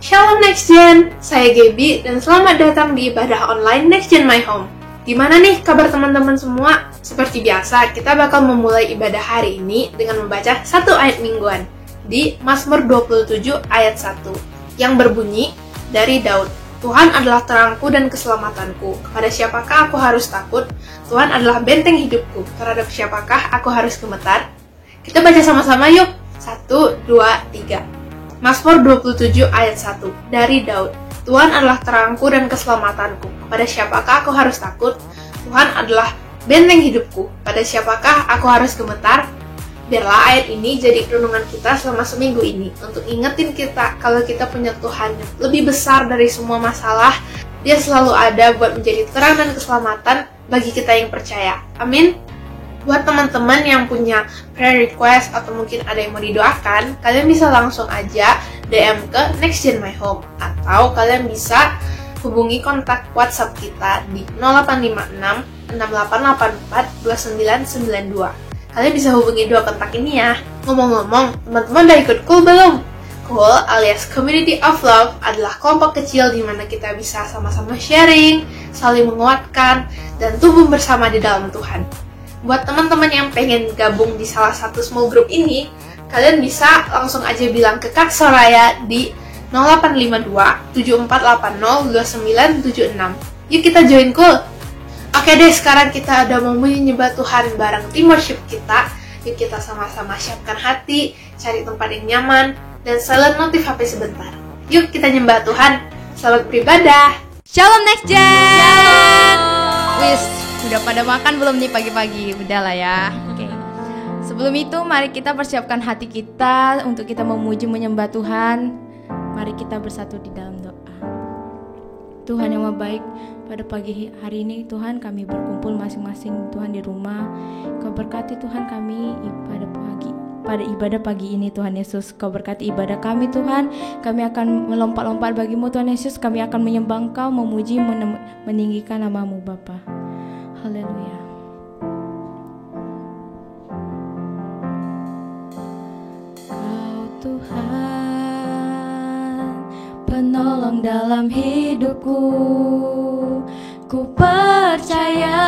Shalom Next Gen, saya Gaby dan selamat datang di ibadah online Next Gen My Home. Gimana nih kabar teman-teman semua? Seperti biasa, kita bakal memulai ibadah hari ini dengan membaca satu ayat mingguan di Mazmur 27 ayat 1 yang berbunyi dari Daud. Tuhan adalah terangku dan keselamatanku, kepada siapakah aku harus takut? Tuhan adalah benteng hidupku, terhadap siapakah aku harus gemetar? Kita baca sama-sama yuk. 1, 2, 3. Mazmur 27 ayat 1 dari Daud. Tuhan adalah terangku dan keselamatanku, kepada siapakah aku harus takut? Tuhan adalah benteng hidupku, pada siapakah aku harus gemetar? Biarlah ayat ini jadi renungan kita selama seminggu ini, untuk ingetin kita kalau kita punya Tuhan yang lebih besar dari semua masalah. Dia selalu ada buat menjadi terang dan keselamatan bagi kita yang percaya. Amin. Buat teman-teman yang punya prayer request atau mungkin ada yang mau didoakan, kalian bisa langsung aja DM ke Next Gen My Home, atau kalian bisa hubungi kontak WhatsApp kita di 0856 6884 2992. Kalian bisa hubungi dua kontak ini ya. Ngomong-ngomong, teman-teman udah ikut Cool belum? Cool alias Community of Love adalah kelompok kecil di mana kita bisa sama-sama sharing, saling menguatkan, dan tumbuh bersama di dalam Tuhan. Buat teman-teman yang pengen gabung di salah satu small group ini, kalian bisa langsung aja bilang ke Kak Soraya di 0852 7480 2976. Yuk kita join Cool. Oke deh, sekarang kita udah mau menyembah Tuhan bareng tim worship kita. Yuk kita sama-sama siapkan hati, cari tempat yang nyaman, dan silent notif HP sebentar. Yuk kita nyembah Tuhan. Selamat beribadah. Shalom Next Gen. Wis, udah pada makan belum nih pagi-pagi? Udah lah ya. Oke. Sebelum itu mari kita persiapkan hati kita untuk kita memuji menyembah Tuhan. Mari kita bersatu di dalam doa. Tuhan yang Maha Baik, pada pagi hari ini Tuhan kami berkumpul masing-masing Tuhan di rumah. Kau berkati Tuhan kami pada ibadah pagi ini Tuhan Yesus. Kau berkati ibadah kami Tuhan. Kami akan melompat-lompat bagimu Tuhan Yesus. Kami akan menyembah Engkau, memuji, meninggikan nama-Mu Bapa. Haleluya. Kau Tuhan, penolong dalam hidupku. Ku percaya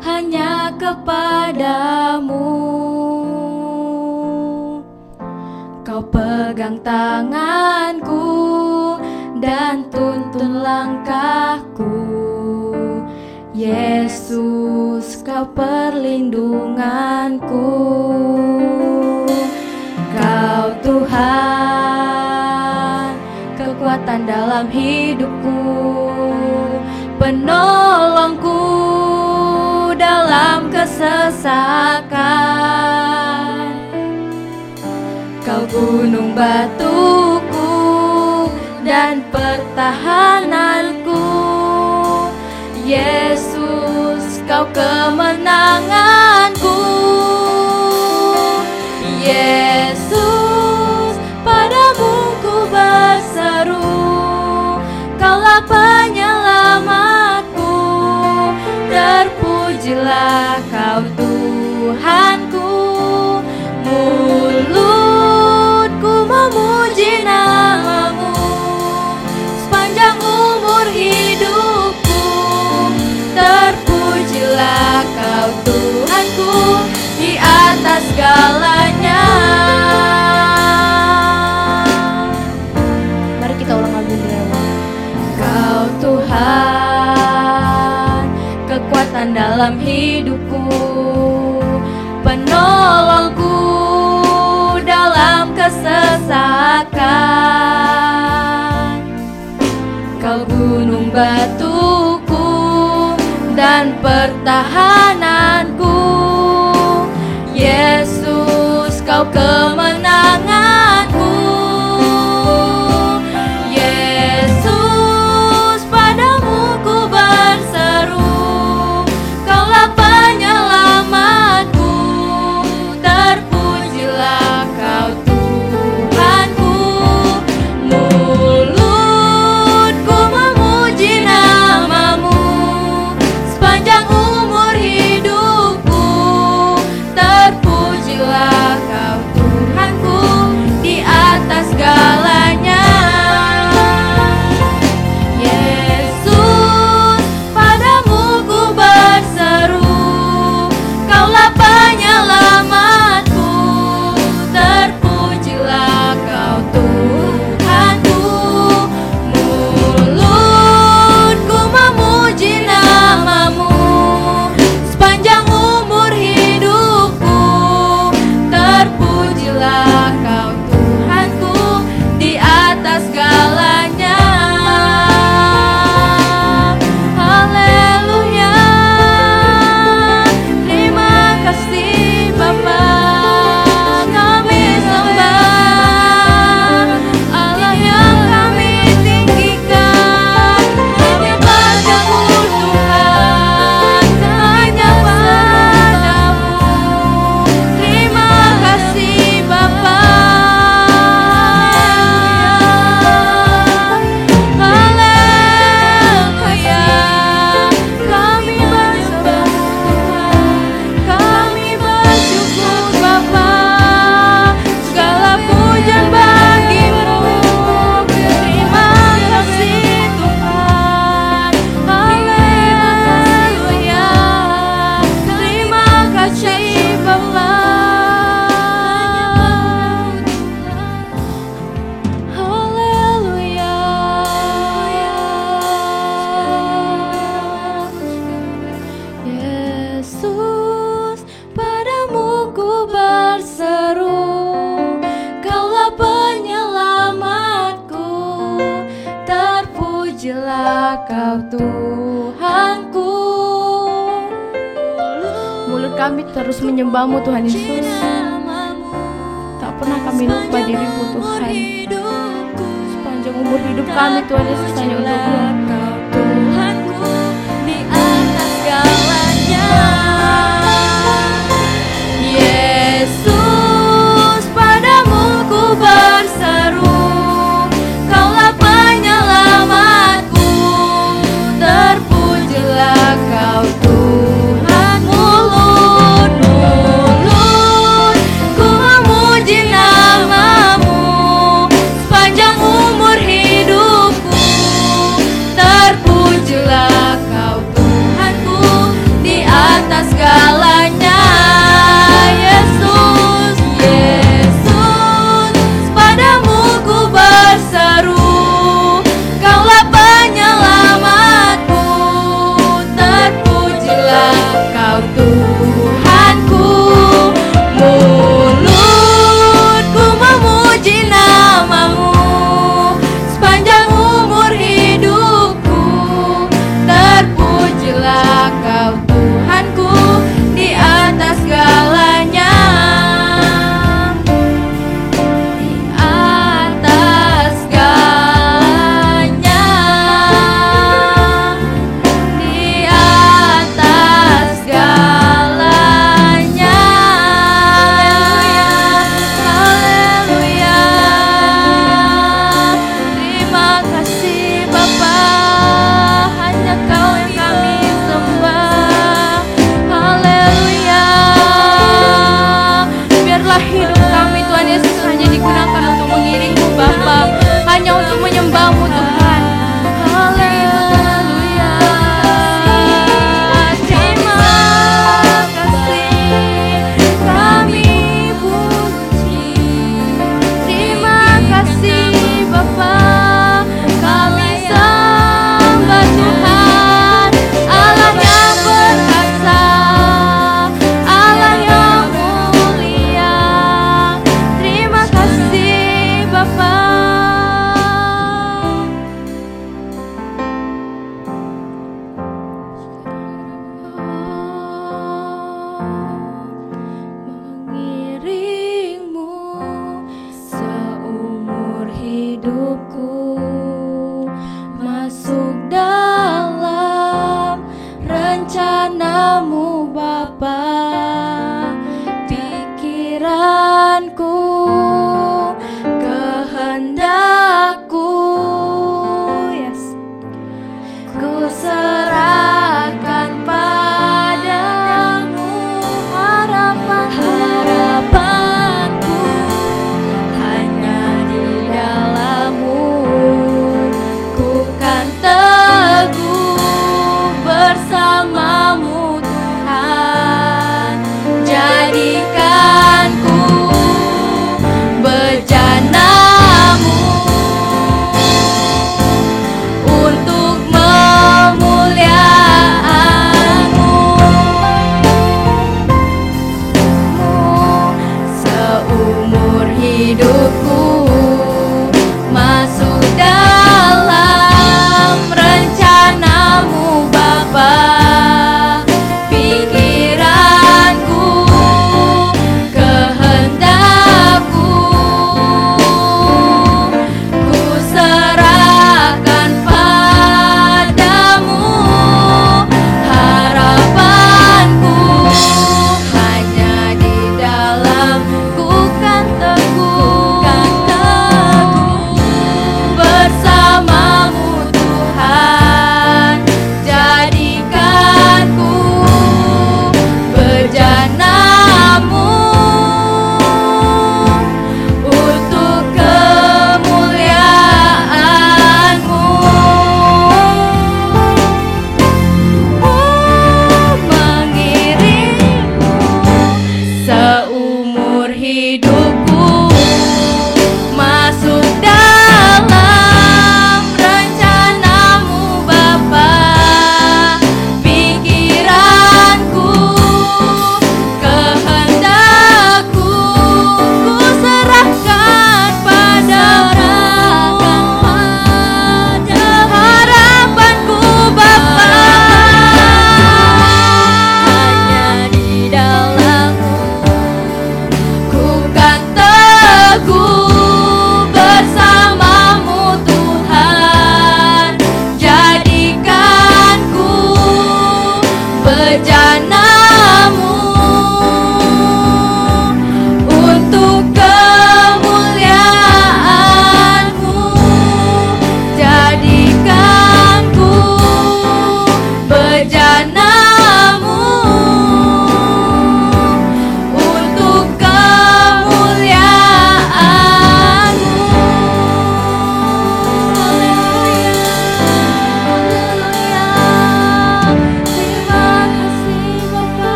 hanya kepadamu. Kau pegang tanganku dan tuntun langkahku. Yesus, Kau perlindunganku. Kau Tuhan, kekuatan dalam hidupku, penolongku dalam kesesakan. Kau gunung batuku dan pertahananku. Yesus, Kau kemenanganku. Yesus, padamu ku berseru. Kaulah penyelamatku. Terpujilah Kau Tuhanku. Mulutku memuji nama-Mu sepanjang umur hidupku. Terpujilah Kau Tuhanku di atas segalanya. Mari kita ulang lagu ini. Kau Tuhan, kekuatan dalam hidupku, penolongku dalam kesesakan. Kau gunung batuku dan pertahananku. Yesus, Kau kemenanganku. Yesus, padamu ku berseru. Kaulah penyelamatku. Terpujilah Kau Tuhanku. Mulutku memuji nama-Mu sepanjang umur hidupku. Terpujilah Kau Tuhan. terpujilah Kau Tuhanku. Mulut kami terus menyembah-Mu Tuhan Yesus. Tak pernah kami lupa diri-Mu Tuhan. Sepanjang umur hidup kami Tuhan Yesus hanya untuk-Mu. Tuhanku di atas segalanya. Yesus, padamu ku berseru, Kaulah penyelamatku. Terpujilah Kau Tuhan. Mulut ku memuji nama-Mu sepanjang umur hidupku. Terpujilah Kau Tuhanku di atas segalanya. Yesus, Yesus, padamu ku berseru, Kaulah penyelamatku. Terpujilah Kau Tuhanku. Mulutku memuji nama-Mu sepanjang umur hidupku. Terpujilah Kau Tuhanku di atas segalanya. Di atas segalanya. Di atas segalanya. Haleluya. Terima kasih Bapa, hanya Kau yang kami sembah. Haleluya. Biarlah hidup kami Tuhan Yesus hanya digunakan untuk mengiring-Mu Bapa, hanya untuk menyembah-Mu Tuhan. Haleluya. Terima kasih kami puji. Terima kasih Bapa, kami sembah Tuhan, Allah yang perkasa, Allah yang mulia. Terima kasih Bapa. Mengiring-Mu seumur hidupku, masuk dalam rencana-Mu Bapa. Pikiranku, kehendakku, yes, ku serahkan padamu. Harapanku hanya di dalam-Mu. Ku kan teguh bersama-Mu Tuhan. Jadikanku bejana-Mu untuk memuliaan-Mu. Seumur hidupku masuk dalam rencana-Mu Bapa. Pikiranku, kehendakku, ku serahkan padamu. Harapanku hanya di dalam, ku kan teguh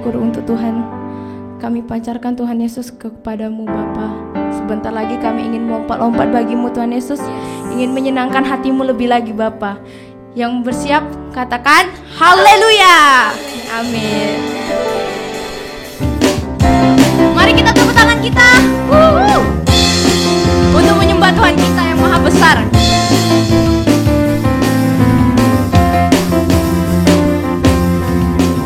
syukur untuk Tuhan. Kami pancarkan Tuhan Yesus kepadamu Bapa. Sebentar lagi kami ingin melompat-lompat bagimu Tuhan Yesus, ingin menyenangkan hatimu lebih lagi Bapa. Yang bersiap katakan haleluya. Amin. Mari kita tepuk tangan kita untuk menyembah Tuhan kita yang maha besar.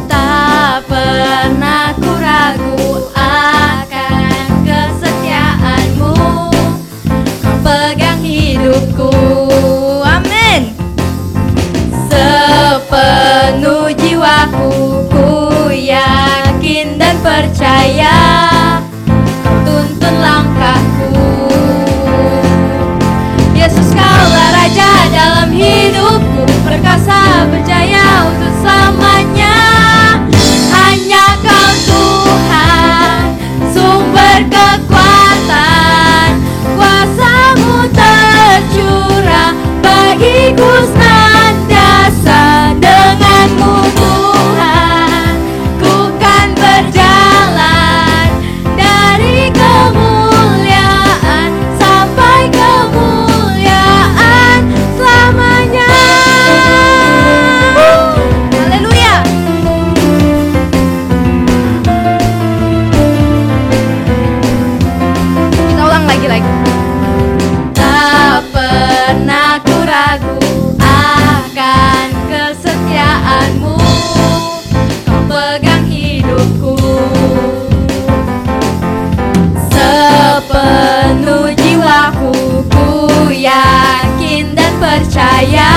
Tak pernah ku ragu akan kesetiaanmu, kau pegang hidupku. Amin. Sepenuh jiwaku ku yakin dan percaya, kau tuntun langkahku. Yesus, kaulah Raja dalam hidupku, perkasa berjaya untuk selamanya. Hanya kau Tuhan, sumber kekuatan, kuasamu tercurah bagiku senantiasa. Denganmu Tuhan, ku kan berjalan dari kemuliaan sampai kemuliaan selamanya. Haleluya. Kita ulang lagi. Tak pernah ku ragu akan kesetiaanmu, kau pegang hidupku. Sepenuh jiwaku ku yakin dan percaya,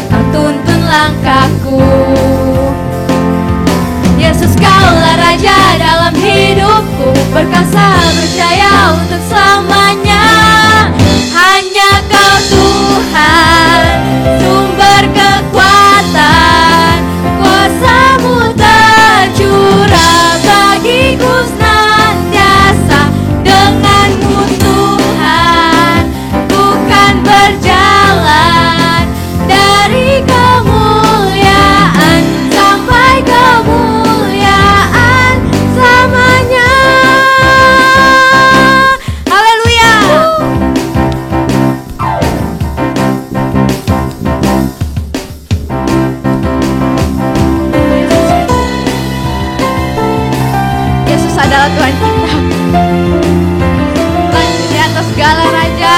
kau tuntun langkahku. Yesus, kaulah Raja dalam hidupku, perkasa berjaya untuk selamanya. Hanya kau Tuhan, sumber kekuatan, kuasamu tercurah bagiku senantiasa. Denganmu Tuhan, ku kan berjalan dari kemuliaan sampai kemuliaan selamanya. Haleluya. Yesus adalah Tuhan kita. Lanjut di atas segala raja,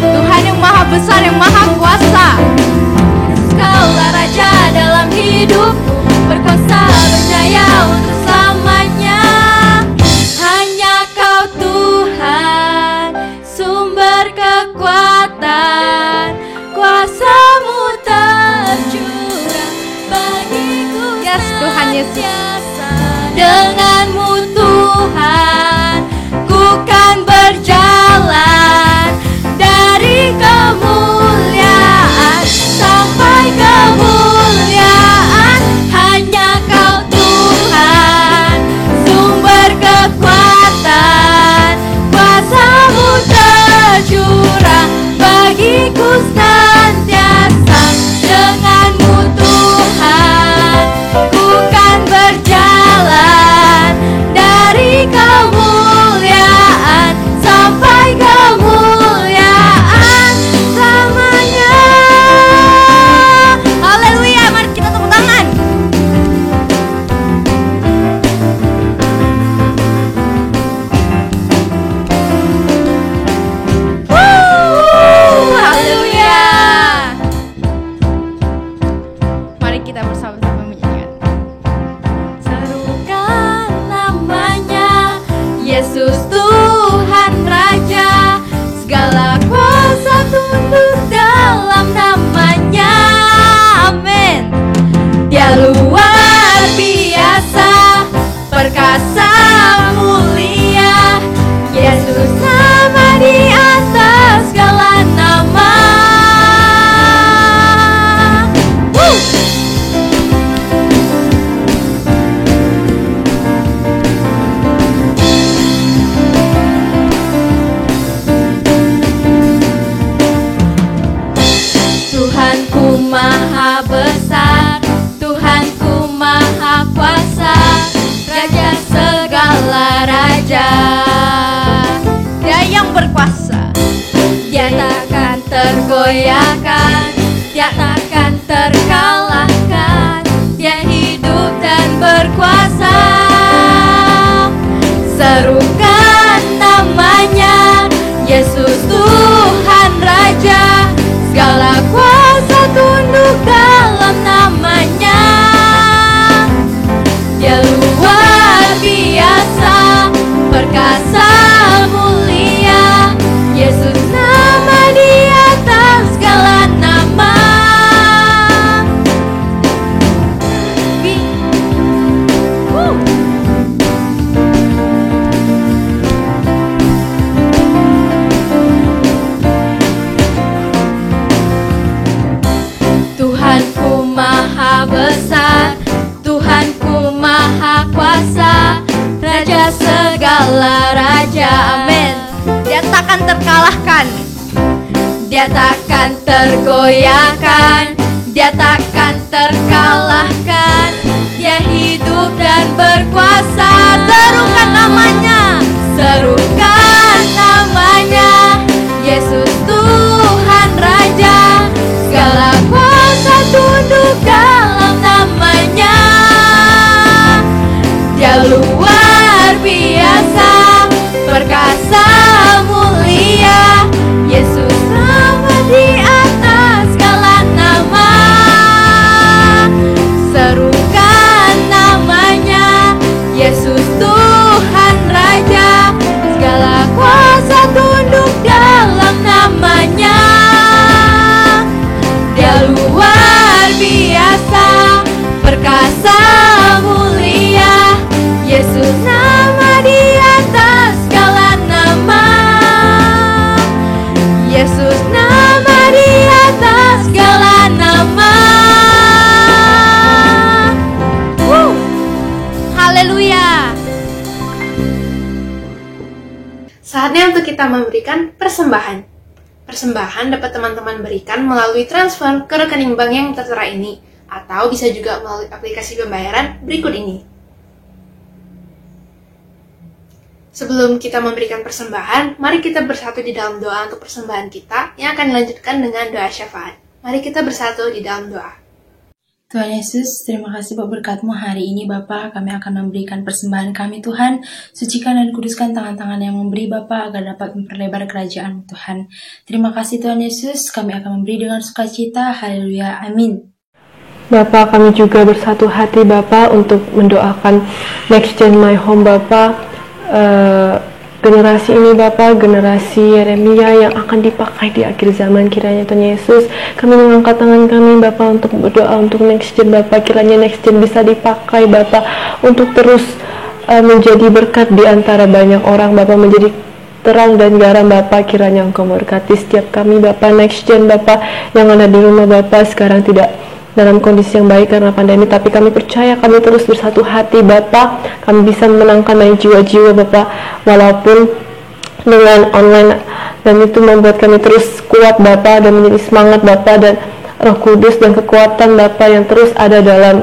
Tuhan yang maha besar, yang maha kuasa. Kaulah Raja dalam hidupku, perkasa berjaya untuk selamanya. Hanya kau Tuhan, sumber kekuatan, kuasamu tercurah bagiku. Yes, Tuhan Yesus. senantiasa. Denganmu Tuhan, ku kan berjalan dari kemuliaan sampai kemuliaan. Hanya kau Tuhan, sumber kekuatan, kuasamu tercurah bagiku senantiasa. Denganmu Tuhan, ku kan berjalan dari kemuliaan sampai kemuliaan selamanya. Haleluya. Mari kita tepuk tangan. Haleluya. Mari kita bersama-sama menyanyikan. Serukan namanya, Yesus Tuhan Raja. Segala kuasa tunduk dalam namanya. Amin. Dia luar biasa, perkasa mulia. Yesus sama di atas segala nama. tergoyahkan, Dia takkan terkalahkan, Dia hidup dan berkuasa. Serukan namanya, Yesus Tuhan Raja, segala kuasa tunduk dalam namanya. Dia luar biasa, perkasa, mulia, Yesus nama di atas segala nama. Tuhanku maha besar, Tuhanku maha kuasa, Raja segala raja, amin. Dia takkan terkalahkan, Dia takkan tergoyahkan, Dia takkan terkalahkan, Dia hidup dan berkuasa. Serukan namanya, serukan namanya, Yesus Tuhan Raja, segala kuasa tunduk dalam namanya. Dia luar biasa, perkasa, mulia, Yesus nama di atas segala nama. Serukan namanya, Yesus Tuhan Raja, segala kuasa tunduk dalam namanya. Dia luar biasa, perkasa, mulia, Yesus nama di atas segala nama. Yesus nama di atas segala nama. Haleluya. Saatnya untuk kita memberikan persembahan. Persembahan dapat teman-teman berikan melalui transfer ke rekening bank yang tertera ini, atau bisa juga melalui aplikasi pembayaran berikut ini. Sebelum kita memberikan persembahan, mari kita bersatu di dalam doa untuk persembahan kita yang akan dilanjutkan dengan doa syafaat. Mari kita bersatu di dalam doa. Tuhan Yesus, terima kasih buat berkat-Mu hari ini Bapa. Kami akan memberikan persembahan kami Tuhan. Sucikan dan kuduskan tangan-tangan yang memberi Bapa agar dapat memperlebar kerajaan Tuhan. Terima kasih Tuhan Yesus, kami akan memberi dengan sukacita. Haleluya, amin. Bapa, kami juga bersatu hati Bapa untuk mendoakan Next Gen My Home Bapa. Generasi ini Bapa, generasi Yeremia yang akan dipakai di akhir zaman. Kiranya Tuhan Yesus, kami mengangkat tangan kami Bapa untuk berdoa untuk Next Gen Bapa. Kiranya Next Gen bisa dipakai Bapa untuk terus menjadi berkat di antara banyak orang Bapa, menjadi terang dan garam Bapa. Kiranya Engkau memberkati setiap kami Bapa, Next Gen Bapa yang ada di rumah Bapa sekarang tidak dalam kondisi yang baik karena pandemi, tapi kami percaya kami terus bersatu hati Bapa. Kami bisa memenangkan banyak jiwa-jiwa Bapa walaupun dengan online, dan itu membuat kami terus kuat Bapa dan menjadi semangat Bapa, dan Roh Kudus dan kekuatan Bapa yang terus ada dalam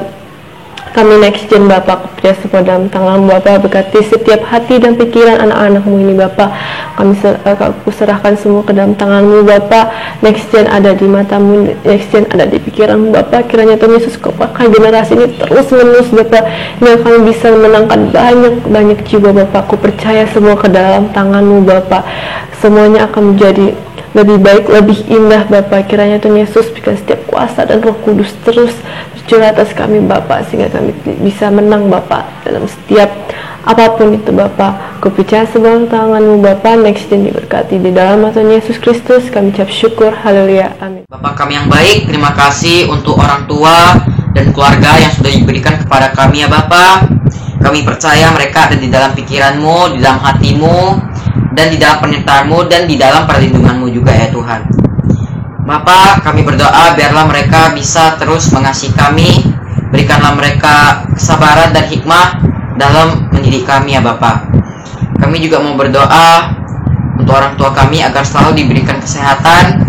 kami Next Gen Bapa. Percaya semua dalam tangan Bapa, berkati setiap hati dan pikiran anak-anak-Mu ini Bapa. Aku serahkan semua ke dalam tangan-Mu Bapa. Next Gen ada di mata-Mu, Next Gen ada di pikiran-Mu Bapa. Kiranya Tuhan Yesus Kau pakai generasi ini terus menerus Bapa, yang kami bisa menangkan banyak jiwa Bapa. Aku percaya semua ke dalam tangan-Mu Bapa. Semuanya akan menjadi lebih baik, lebih indah Bapa. Kiranya Tuhan Yesus berikan setiap kuasa dan Roh Kudus terus bercurah atas kami Bapa, sehingga kami bisa menang Bapa dalam setiap apapun itu Bapa. Aku percaya semua tangan-Mu Bapa. Next Gen diberkati di dalam nama Tuhan Yesus Kristus. Kami ucap syukur, haleluya, amin. Bapak kami yang baik, terima kasih untuk orang tua dan keluarga yang sudah diberikan kepada kami ya Bapa. Kami percaya mereka ada di dalam pikiran-Mu, di dalam hati-Mu, dan di dalam penyertaan-Mu, dan di dalam perlindungan-Mu juga ya Tuhan. Bapak, kami berdoa biarlah mereka bisa terus mengasihi kami. Berikanlah mereka kesabaran dan hikmah dalam mendidik kami ya Bapak. Kami juga mau berdoa untuk orang tua kami agar selalu diberikan kesehatan,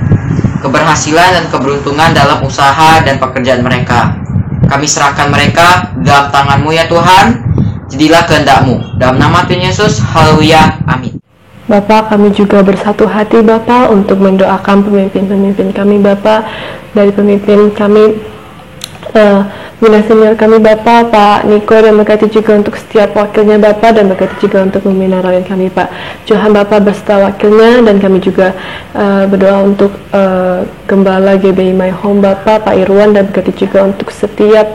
keberhasilan, dan keberuntungan dalam usaha dan pekerjaan mereka. Kami serahkan mereka dalam tangan-Mu ya Tuhan. Jadilah kehendak-Mu. Dalam nama Tuhan Yesus, haleluya, amin. Bapak, kami juga bersatu hati Bapak untuk mendoakan pemimpin-pemimpin kami Bapak, dari pemimpin kami Bina senior kami Bapak, Pak Niko, dan berkati juga untuk setiap wakilnya Bapak, dan berkati juga untuk pembina rohani kami Pak. Tuhan Bapak beserta wakilnya, dan kami juga berdoa untuk Gembala GBI My Home Bapak, Pak Irwan, dan berkati juga untuk setiap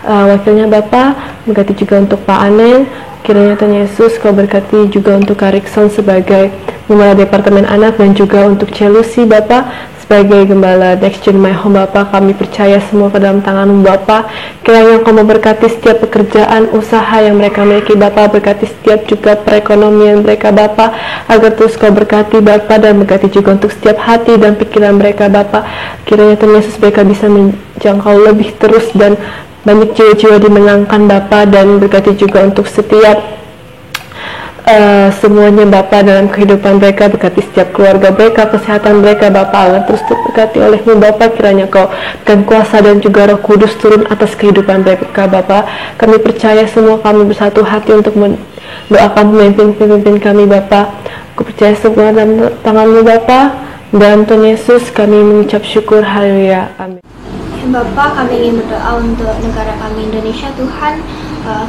wakilnya Bapak, berkati juga untuk Pak Anel. Kiranya Tuhan Yesus Kau berkati juga untuk Kak Rikson sebagai Gembala Departemen Anak, dan juga untuk Celusi Bapak sebagai Gembala Next Gen My Home Bapak. Kami percaya semua ke dalam tangan-Mu Bapak. Kiranya Kau memberkati setiap pekerjaan usaha yang mereka miliki Bapak, berkati setiap juga perekonomian mereka Bapak, agar terus Kau berkati Bapak, dan berkati juga untuk setiap hati dan pikiran mereka Bapak. Kiranya Tuhan Yesus mereka bisa menjangkau lebih terus dan banyak jiwa-jiwa dimenangkan Bapak, dan berkati juga untuk setiap semuanya Bapak dalam kehidupan mereka, berkati setiap keluarga mereka, kesehatan mereka Bapak, agar terus diberkati oleh-Mu Bapak. Kiranya Kau dan kuasa dan juga Roh Kudus turun atas kehidupan mereka Bapak. Kami percaya semua kami bersatu hati untuk mendoakan pemimpin-pemimpin kami Bapak. Aku percaya semua dalam tangan-Mu Bapak. Dalam Tuhan Yesus kami mengucap syukur, haleluya, amin. Bapak, kami ingin berdoa untuk negara kami Indonesia Tuhan.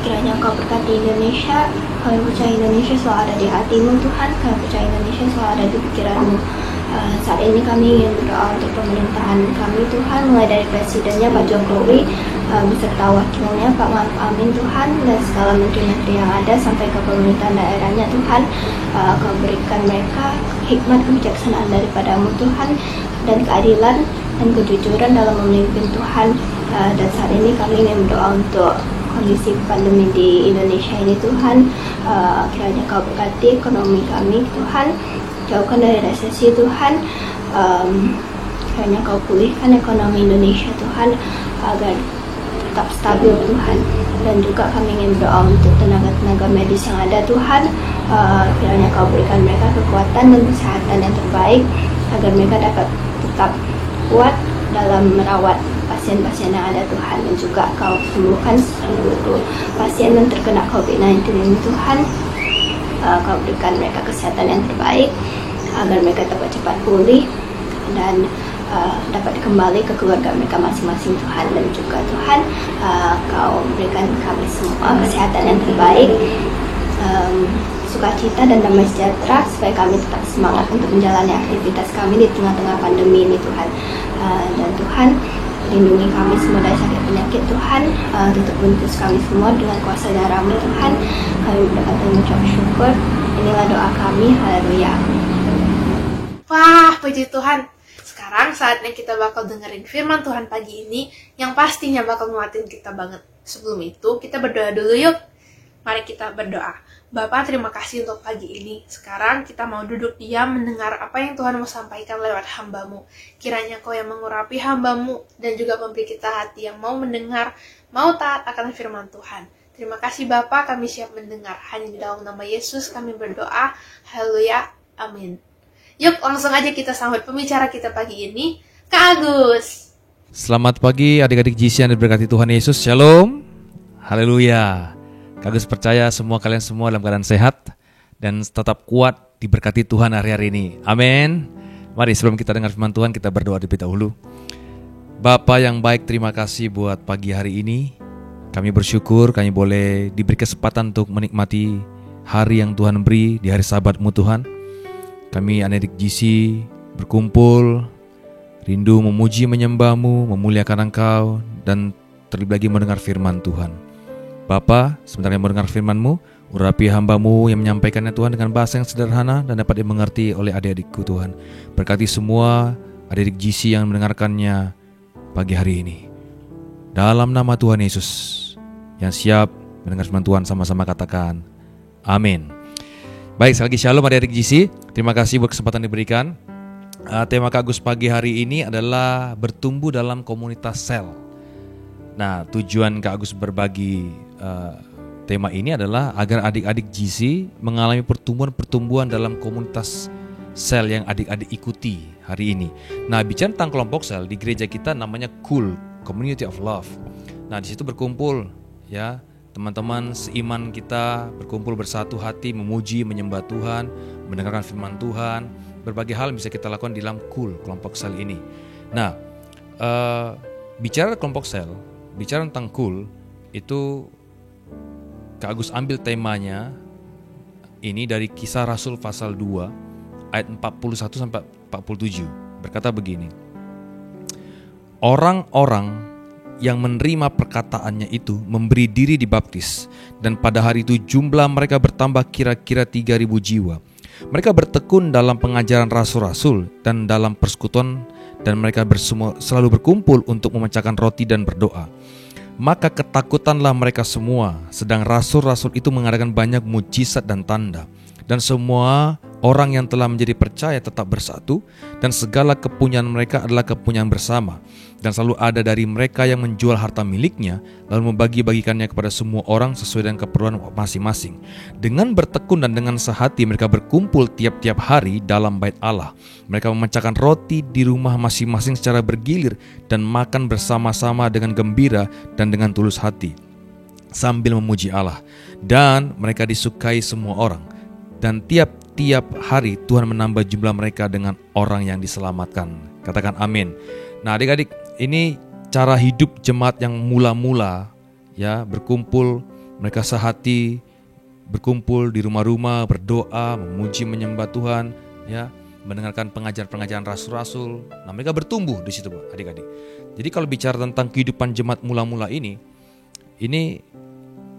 Kiranya Kau berkati Indonesia. Kami percaya Indonesia selalu ada di hati-Mu Tuhan. Kami percaya Indonesia selalu ada di pikiran-Mu. Saat ini kami ingin berdoa untuk pemerintahan kami Tuhan, mulai dari presidennya Pak Jokowi beserta wakilnya Pak Ma'ruf Amin Tuhan, dan segala menteri-menteri yang ada sampai ke pemerintahan daerahnya Tuhan. Kau berikan mereka hikmat kebijaksanaan daripada-Mu Tuhan, dan keadilan dan kejujuran dalam memimpin Tuhan. Dan saat ini kami ingin berdoa untuk kondisi pandemi di Indonesia ini Tuhan. Kiranya Kau berkati ekonomi kami Tuhan, jauhkan dari resesi Tuhan. Kiranya Kau pulihkan ekonomi Indonesia Tuhan, agar tetap stabil Tuhan. Dan juga kami ingin berdoa untuk tenaga-tenaga medis yang ada Tuhan. Kiranya Kau berikan mereka kekuatan dan kesehatan yang terbaik, agar mereka dapat tetap kuat dalam merawat pasien-pasien yang ada Tuhan. Dan juga Kau sembuhkan seluruh pasien yang terkena COVID-19 ini Tuhan. Kau berikan mereka kesehatan yang terbaik, agar mereka dapat cepat pulih dan dapat kembali ke keluarga mereka masing-masing Tuhan. Dan juga Tuhan, Kau berikan kami semua kesehatan yang terbaik, sukacita dan damai sejahtera, supaya kami tetap semangat untuk menjalani aktivitas kami di tengah-tengah pandemi ini Tuhan. Dan Tuhan, lindungi kami semua dari sakit penyakit Tuhan. Tutup bungkus kami semua dengan kuasa darah-Mu Tuhan. Kami berdoa dan mengucap syukur. Inilah doa kami, haleluya. Wah, puji Tuhan. Sekarang saatnya kita bakal dengerin firman Tuhan pagi ini, yang pastinya bakal nguatin kita banget. Sebelum itu, kita berdoa dulu yuk. Mari kita berdoa. Bapak, terima kasih untuk pagi ini. Sekarang kita mau duduk diam mendengar apa yang Tuhan mau sampaikan lewat hamba-Mu. Kiranya Kau yang mengurapi hamba-Mu, dan juga memberi kita hati yang mau mendengar, mau taat akan firman Tuhan. Terima kasih Bapak, kami siap mendengar. Hanya di dalam nama Yesus kami berdoa. Haleluya, amin. Yuk, langsung aja kita sambut pembicara kita pagi ini, Kak Agus. Selamat pagi adik-adik GC yang diberkati Tuhan Yesus. Shalom. Haleluya. Kak Agus percaya semua kalian semua dalam keadaan sehat dan tetap kuat diberkati Tuhan hari-hari ini. Amin. Mari sebelum kita dengar firman Tuhan, kita berdoa terlebih dahulu. Bapa yang baik, terima kasih buat pagi hari ini. Kami bersyukur kami boleh diberi kesempatan untuk menikmati hari yang Tuhan beri di hari Sabat-Mu Tuhan. Kami anak-adik GC berkumpul, rindu memuji menyembah-Mu, memuliakan Engkau, dan terlebih lagi mendengar firman Tuhan. Bapa, sebentar mendengar firman-Mu, urapi hamba-Mu yang menyampaikannya Tuhan dengan bahasa yang sederhana dan dapat dimengerti oleh adik-adikku Tuhan. Berkati semua adik-adik GC yang mendengarkannya pagi hari ini. Dalam nama Tuhan Yesus, yang siap mendengar firman Tuhan sama-sama katakan, amin. Baik, sekali lagi shalom adik-adik GC. Terima kasih buat kesempatan diberikan. Tema Kak Agus pagi hari ini adalah bertumbuh dalam komunitas sel. Nah, tujuan Kak Agus berbagi tema ini adalah agar adik-adik GC mengalami pertumbuhan dalam komunitas sel yang adik-adik ikuti hari ini. Nah, bicara tentang kelompok sel di gereja kita namanya KUL, Community of Love. Nah, di situ berkumpul ya teman-teman seiman kita berkumpul bersatu hati, memuji, menyembah Tuhan, mendengarkan firman Tuhan. Berbagai hal bisa kita lakukan di dalam kelompok sel ini. Nah, bicara kelompok sel, bicara tentang itu Kak Agus ambil temanya ini dari Kisah Rasul pasal 2 ayat 41 sampai 47. Berkata begini. Orang-orang yang menerima perkataannya itu memberi diri dibaptis, dan pada hari itu jumlah mereka bertambah kira-kira 3.000 jiwa. Mereka bertekun dalam pengajaran rasul-rasul dan dalam persekutuan, dan mereka selalu berkumpul untuk memecahkan roti dan berdoa. Maka ketakutanlah mereka semua, sedang rasul-rasul itu mengadakan banyak mujizat dan tanda. Dan semua orang yang telah menjadi percaya tetap bersatu, dan segala kepunyaan mereka adalah kepunyaan bersama. Dan selalu ada dari mereka yang menjual harta miliknya, lalu membagi-bagikannya kepada semua orang sesuai dengan keperluan masing-masing. Dengan bertekun dan dengan sehati mereka berkumpul tiap-tiap hari dalam bait Allah. Mereka memecahkan roti di rumah masing-masing secara bergilir, dan makan bersama-sama dengan gembira dan dengan tulus hati, sambil memuji Allah. Dan mereka disukai semua orang. Dan tiap-tiap hari Tuhan menambah jumlah mereka dengan orang yang diselamatkan. Katakan amin. Nah, adik-adik, ini cara hidup jemaat yang mula-mula, ya, berkumpul, mereka sehati, berkumpul di rumah-rumah, berdoa, memuji, menyembah Tuhan, ya, mendengarkan pengajaran-pengajaran rasul-rasul. Nah, mereka bertumbuh di situ, adik-adik. Jadi kalau bicara tentang kehidupan jemaat mula-mula ini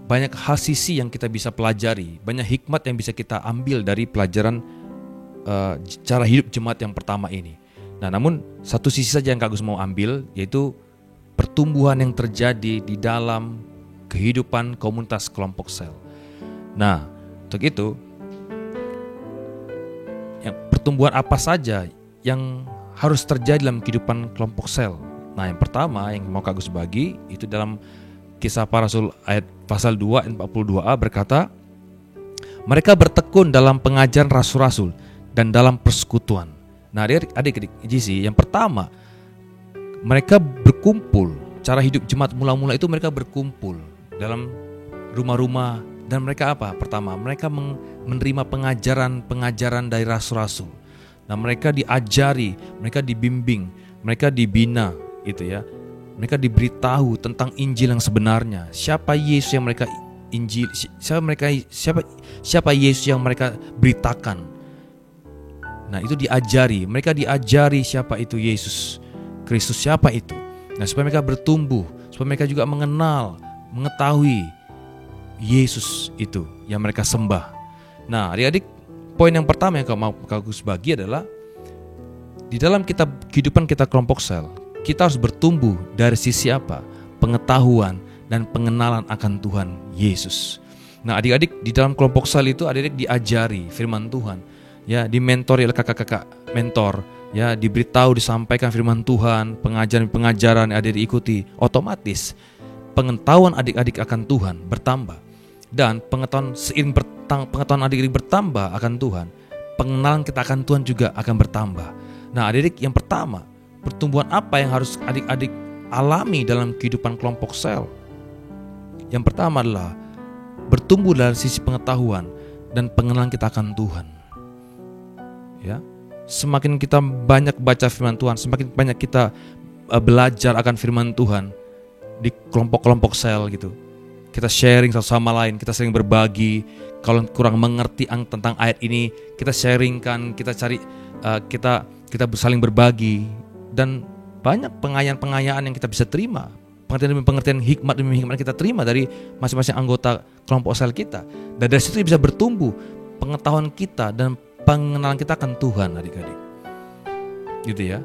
banyak hal sisi yang kita bisa pelajari, banyak hikmat yang bisa kita ambil dari pelajaran cara hidup jemaat yang pertama ini. Nah, namun satu sisi saja yang Kak Agus mau ambil, yaitu pertumbuhan yang terjadi di dalam kehidupan komunitas kelompok sel. Nah, untuk itu, pertumbuhan apa saja yang harus terjadi dalam kehidupan kelompok sel? Nah, yang pertama yang mau Kak Agus bagi itu dalam Kisah Para Rasul ayat pasal 2 ayat 42a berkata, mereka bertekun dalam pengajaran rasul-rasul dan dalam persekutuan. Nah, adik-adik GC, yang pertama, mereka berkumpul. Cara hidup jemaat mula-mula itu mereka berkumpul dalam rumah-rumah, dan mereka apa? Pertama, mereka menerima pengajaran dari rasul-rasul. Nah, mereka diajari, mereka dibimbing, mereka dibina, itu ya. Mereka diberitahu tentang Injil yang sebenarnya. Siapa Yesus yang mereka Injil, siapa Yesus yang mereka beritakan. Nah, itu diajari. Mereka diajari siapa itu Yesus Kristus, siapa itu. Nah, supaya mereka bertumbuh, supaya mereka juga mengetahui Yesus itu yang mereka sembah. Nah, adik-adik, poin yang pertama yang mau Kak Agus bagi adalah di dalam kehidupan kita kelompok sel, kita harus bertumbuh dari sisi apa? Pengetahuan dan pengenalan akan Tuhan Yesus. Nah, adik-adik di dalam kelompok sel itu adik-adik diajari firman Tuhan, ya, dimentori oleh kakak-kakak mentor, ya, diberitahu, disampaikan firman Tuhan, pengajaran-pengajaran yang adik-adik ikuti, otomatis pengetahuan adik-adik akan Tuhan bertambah, dan pengetahuan adik-adik bertambah akan Tuhan, pengenalan kita akan Tuhan juga akan bertambah. Nah, adik-adik, yang pertama, pertumbuhan apa yang harus adik-adik alami dalam kehidupan kelompok sel? Yang pertama adalah bertumbuh dari sisi pengetahuan dan pengenalan kita akan Tuhan. Ya, semakin kita banyak baca firman Tuhan, semakin banyak kita belajar akan firman Tuhan di kelompok-kelompok sel gitu. Kita sharing satu sama lain, kita sering berbagi. Kalau kurang mengerti tentang ayat ini, kita sharingkan, kita cari, kita saling berbagi. Dan banyak pengayaan-pengayaan yang kita bisa terima, pengertian hikmat demi hikmat kita terima dari masing-masing anggota kelompok sel kita. Dan dari situ bisa bertumbuh pengetahuan kita dan pengenalan kita akan Tuhan, adik-adik. Gitu ya.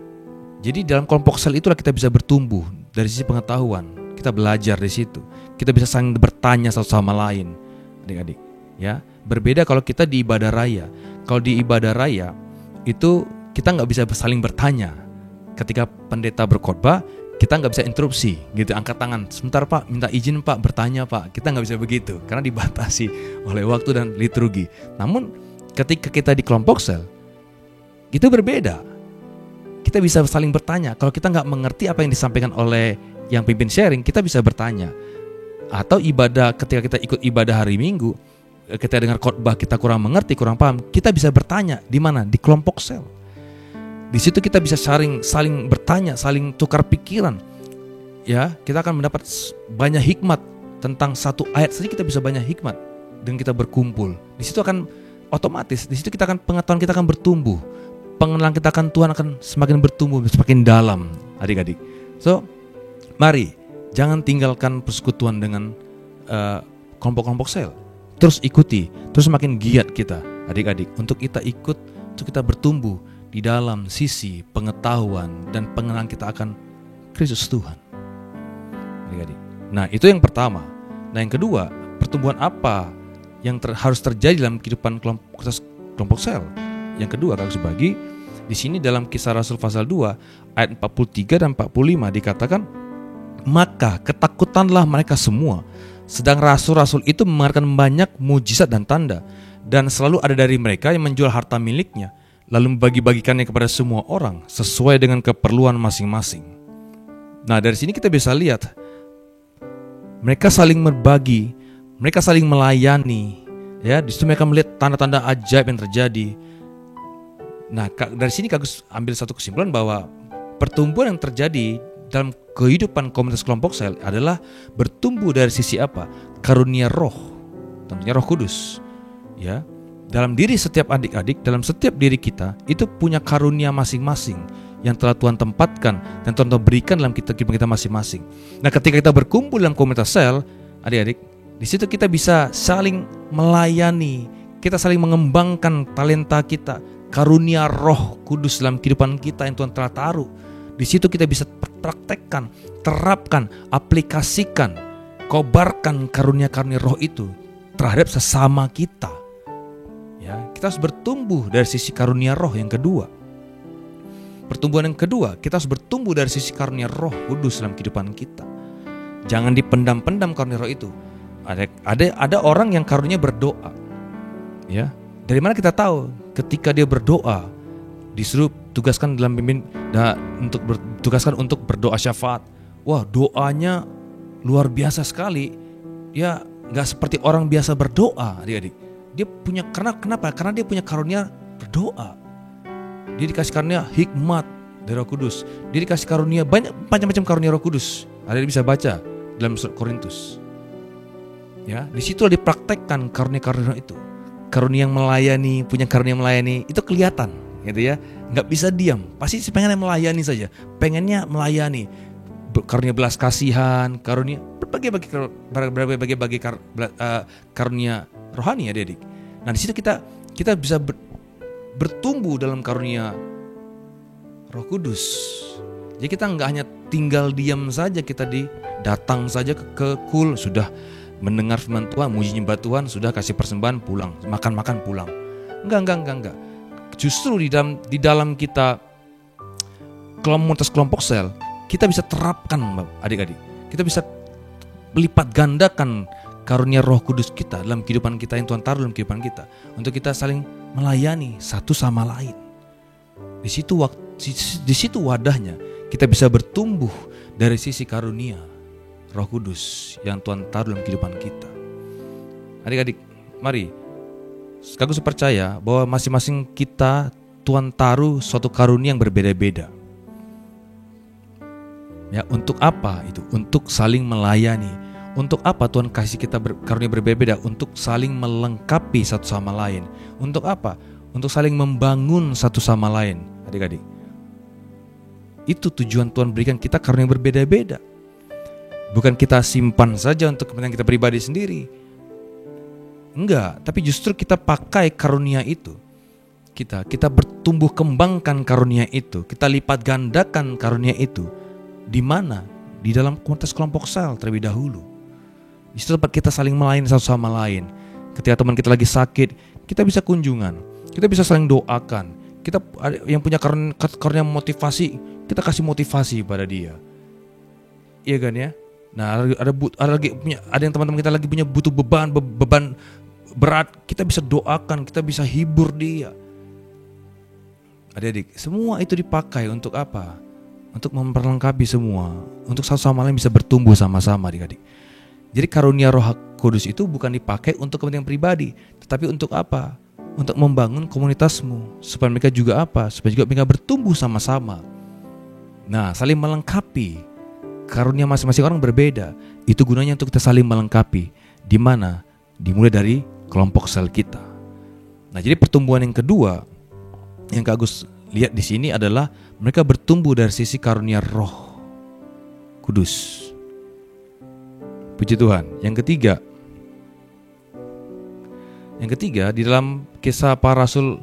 Jadi dalam kelompok sel itulah kita bisa bertumbuh dari sisi pengetahuan. Kita belajar di situ. Kita bisa saling bertanya satu sama lain, adik-adik. Ya, berbeda kalau kita di ibadah raya. Kalau di ibadah raya itu kita nggak bisa saling bertanya. Ketika pendeta berkhotbah, kita nggak bisa interupsi, gitu, angkat tangan, sebentar Pak, minta izin Pak, bertanya Pak. Kita nggak bisa begitu, karena dibatasi oleh waktu dan liturgi. Namun ketika kita di kelompok sel, itu berbeda. Kita bisa saling bertanya. Kalau kita nggak mengerti apa yang disampaikan oleh yang pimpin sharing, kita bisa bertanya. Atau ibadah ketika kita ikut ibadah hari Minggu, kita dengar khotbah kita kurang mengerti, kurang paham, kita bisa bertanya di mana? Di kelompok sel. Di situ kita bisa saling bertanya, saling tukar pikiran. Ya, kita akan mendapat banyak hikmat tentang satu ayat saja, kita bisa banyak hikmat dengan kita berkumpul. Di situ akan otomatis, di situ pengetahuan kita akan bertumbuh. Pengenalan kita akan Tuhan akan semakin bertumbuh, semakin dalam, adik-adik. So, mari jangan tinggalkan persekutuan dengan kelompok-kelompok sel. Terus ikuti, terus makin giat kita, adik-adik, untuk kita ikut, untuk kita bertumbuh di dalam sisi pengetahuan dan pengenalan kita akan Kristus Tuhan, adik-adik. Nah, itu yang pertama. Nah, yang kedua, pertumbuhan apa yang harus terjadi dalam kehidupan kelompok sel? Yang kedua, kakak sebagi, di sini dalam Kisah Rasul pasal 2 ayat 43 dan 45 dikatakan, maka ketakutanlah mereka semua. Sedang rasul-rasul itu mengeluarkan banyak mujizat dan tanda, dan selalu ada dari mereka yang menjual harta miliknya, lalu membagi-bagikannya kepada semua orang sesuai dengan keperluan masing-masing. Nah, dari sini kita bisa lihat mereka saling berbagi, mereka saling melayani. Ya, di situ mereka melihat tanda-tanda ajaib yang terjadi. Nah, dari sini Kak ambil satu kesimpulan bahwa pertumbuhan yang terjadi dalam kehidupan komunitas kelompok sel adalah bertumbuh dari sisi apa? Karunia roh, tentunya Roh Kudus. Ya, dalam diri setiap adik-adik, dalam setiap diri kita itu punya karunia masing-masing yang telah Tuhan tempatkan dan Tuhan berikan dalam kehidupan kita masing-masing. Nah, ketika kita berkumpul dalam komunitas sel, adik-adik, di situ kita bisa saling melayani, kita saling mengembangkan talenta kita, karunia Roh Kudus dalam kehidupan kita yang Tuhan telah taruh. Di situ kita bisa praktekkan, terapkan, aplikasikan, kobarkan karunia-karunia roh itu terhadap sesama kita. Ya, kita harus bertumbuh dari sisi karunia roh yang kedua. Pertumbuhan yang kedua, kita harus bertumbuh dari sisi karunia Roh Kudus dalam kehidupan kita. Jangan dipendam-pendam karunia roh itu. Ada orang yang karunia berdoa. Ya, dari mana kita tahu? Ketika dia berdoa, disuruh tugaskan dalam tugaskan untuk berdoa syafaat. Wah, doanya luar biasa sekali. Ya, nggak seperti orang biasa berdoa, adik-adik. Dia punya kenapa? Karena dia punya karunia berdoa. Dia dikasih karunia hikmat dari Roh Kudus. Dia dikasih karunia banyak macam-macam karunia Roh Kudus. Ada bisa baca dalam surat Korintus. Ya, di situ dipraktekkan karunia-karunia itu. Karunia yang melayani, punya karunia melayani, itu kelihatan, gitu ya. Nggak bisa diam. Pasti pengennya melayani saja. Pengennya melayani. Karunia belas kasihan, karunia berbagai karunia rohani, adik-adik. Nah, di situ kita bisa bertumbuh dalam karunia Roh Kudus. Jadi kita nggak hanya tinggal diam saja, kita datang saja ke kul, sudah mendengar firman Tuhan, muji nyembah Tuhan, sudah kasih persembahan, pulang, makan pulang. Enggak. Justru di dalam kita komunitas kelompok sel, kita bisa terapkan, adik-adik. Kita bisa melipat gandakan karunia Roh Kudus kita dalam kehidupan kita yang Tuhan taruh dalam kehidupan kita, untuk kita saling melayani satu sama lain. Di situ wadahnya kita bisa bertumbuh dari sisi karunia Roh Kudus yang Tuhan taruh dalam kehidupan kita. Adik-adik, mari sekaligus percaya bahwa masing-masing kita Tuhan taruh suatu karunia yang berbeda-beda. Ya, untuk apa itu? Untuk saling melayani. Untuk apa Tuhan kasih kita karunia berbeda-beda? Untuk saling melengkapi satu sama lain. Untuk apa? Untuk saling membangun satu sama lain, adik-adik. Itu tujuan Tuhan berikan kita karunia berbeda-beda. Bukan kita simpan saja untuk kepentingan kita pribadi sendiri. Enggak, tapi justru kita pakai karunia itu. Kita bertumbuh kembangkan karunia itu. Kita lipat gandakan karunia itu. Di mana? Di dalam komunitas kelompok sel terlebih dahulu. Di situ tempat kita saling melayani satu sama lain. Ketika teman kita lagi sakit, kita bisa kunjungan, kita bisa saling doakan. Kita yang punya karunia motivasi, kita kasih motivasi pada dia. Iya kan ya? Nah, ada yang teman-teman kita lagi punya butuh beban berat, kita bisa doakan, kita bisa hibur dia. Adik-adik, semua itu dipakai untuk apa? Untuk memperlengkapi semua, untuk satu sama lain bisa bertumbuh sama-sama, adik-adik. Jadi karunia Roh Kudus itu bukan dipakai untuk kepentingan pribadi, tetapi untuk apa? Untuk membangun komunitasmu, supaya mereka juga apa? Supaya juga mereka bertumbuh sama-sama. Nah, saling melengkapi. Karunia masing-masing orang berbeda. Itu gunanya untuk kita saling melengkapi. Di mana? Dimulai dari kelompok sel kita. Nah, jadi pertumbuhan yang kedua yang Kak Agus lihat di sini adalah mereka bertumbuh dari sisi karunia Roh Kudus. Puji Tuhan. Yang ketiga di dalam Kisah Para Rasul